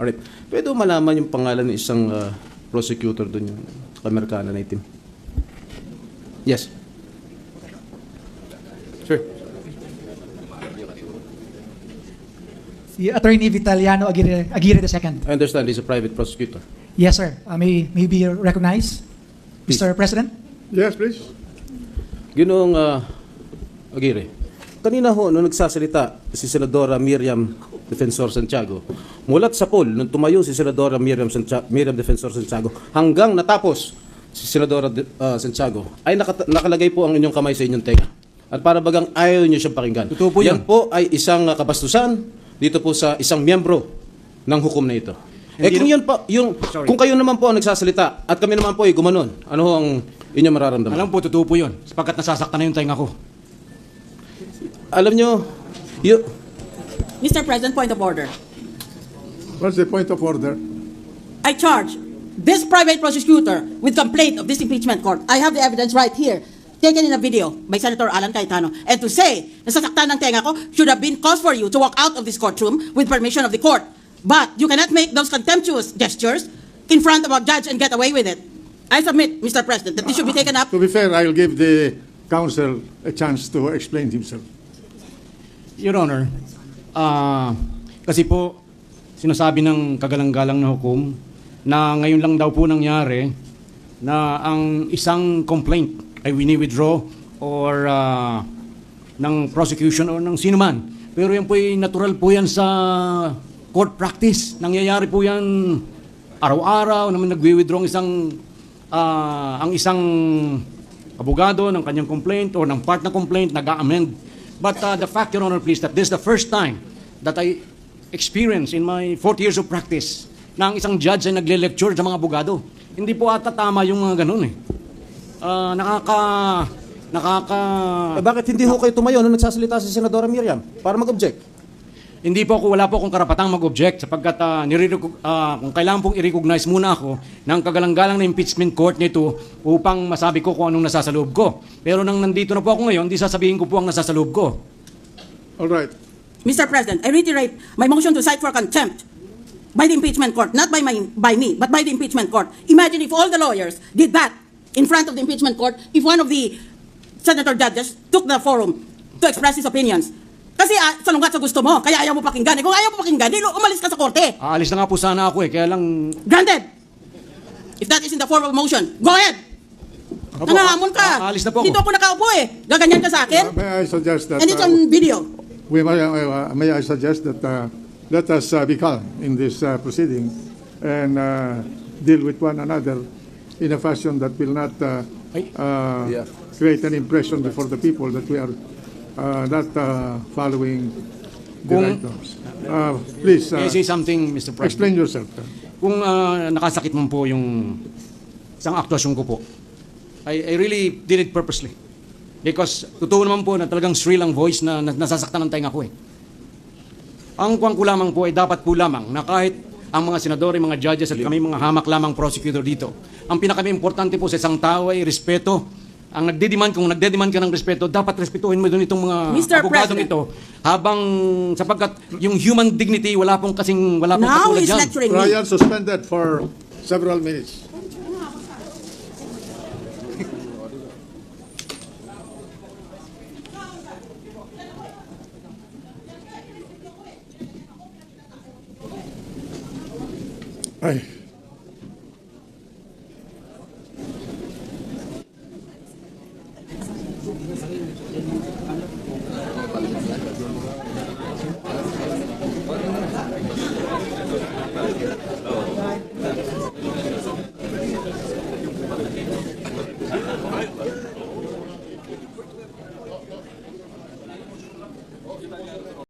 Alright. Pwede mo malaman yung pangalan ng isang prosecutor doon, yung Amerikana na itim? Yes. Sure. Si Attorney Vitaliano Aguirre II. I understand he's a private prosecutor. Yes, sir. May be recognized, Mr. President? Yes, please. Ginoong Aguirre, kanina ho, nung nagsasalita si Senadora Miriam Defensor Santiago, mulat sa poll, nung tumayo si Senadora Miriam Defensor Santiago, hanggang natapos si Senadora Santiago, ay nakalagay po ang inyong kamay sa inyong tenga. At para bagang ayaw niyo siyang pakinggan. Totoo po Yan yun. po ay isang kabastusan dito po sa isang miyembro ng hukom na ito. Kung yun pa, kung kayo naman po ang nagsasalita at kami naman po ay gumanon, ano ho ang inyong mararamdaman? Alam po, totoo po yun. Sapagkat nasasaktan na yung tenga ko. Alam nyo, Mr. President, point of order. What's the point of order? I charge this private prosecutor with complaint of this impeachment court. I have the evidence right here, taken in a video by Senator Alan Cayetano. And to say, nasasaktan ng tenga ko should have been cause for you to walk out of this courtroom with permission of the court. But you cannot make those contemptuous gestures in front of a judge and get away with it. I submit, Mr. President, that this should be taken up. To be fair, I'll give the counsel a chance to explain himself. Your Honor, kasi po, sinasabi ng kagalang-galang na hukom na ngayon lang daw po nangyari na ang isang complaint ay wini-withdraw or ng prosecution or ng sino man. Pero yan po ay natural po yan sa court practice. Nangyayari po yan araw-araw naman nagwi-withdraw ang isang abogado ng kanyang complaint or ng part na complaint nag-amend. But the fact, Your Honor, please, that this is the first time that I experience in my 40 years of practice na ang isang judge ay nagle-lecture sa mga abogado. Hindi po ata tama yung mga ganun eh. bakit hindi ho kayo tumayo nung nagsasalita si Senadora Miriam para mag-object? Hindi po ako, wala po akong karapatang mag-object sapagkat kung kailangan pong i-recognize muna ako ng kagalang-galang na impeachment court nito upang masabi ko kung anong nasa sa loob ko. Pero nang nandito na po ako ngayon, di sasabihin ko po ang nasa sa loob ko. All right. Mr. President, I reiterate my motion to cite for contempt by the impeachment court, not by me, but by the impeachment court. Imagine if all the lawyers did that in front of the impeachment court, if one of the senator judges took the forum to express his opinions. Kasi salungat sa gusto mo, kaya ayaw mo pakinggan. Kung ayaw mo pakinggan, umalis ka sa korte. Aalis na nga po sana ako kaya lang... Granted! If that is in the form of a motion, go ahead! Opo, Nanahamon ka! aalis na po ako. Dito ako nakaupo eh. Gaganyan ka sa akin. May I suggest that... And it's on video. May I suggest that let us be calm in this proceeding and deal with one another in a fashion that will not create an impression before the people that we are not following the right norms. Please, May I say something, Mr. President? explain yourself. Kung nakasakit mo po yung isang aktwasyon ko po, I really did it purposely. Because totoo naman po na talagang shrill ang voice na nasasaktan ng tenga ko eh. Ang kuwang ko lamang po ay dapat po lamang na kahit ang mga senador, mga judges at kami mga hamak lamang prosecutor dito, ang pinaka-importante po sa isang tao ay respeto. Ang kung nagdedemand ka ng respeto, dapat respetuhin mo doon itong mga Mr. abogadong President. ito. Habang sapagkat yung human dignity, wala pong Now katulad he's dyan. lecturing me. Trial suspended for several minutes. Ay.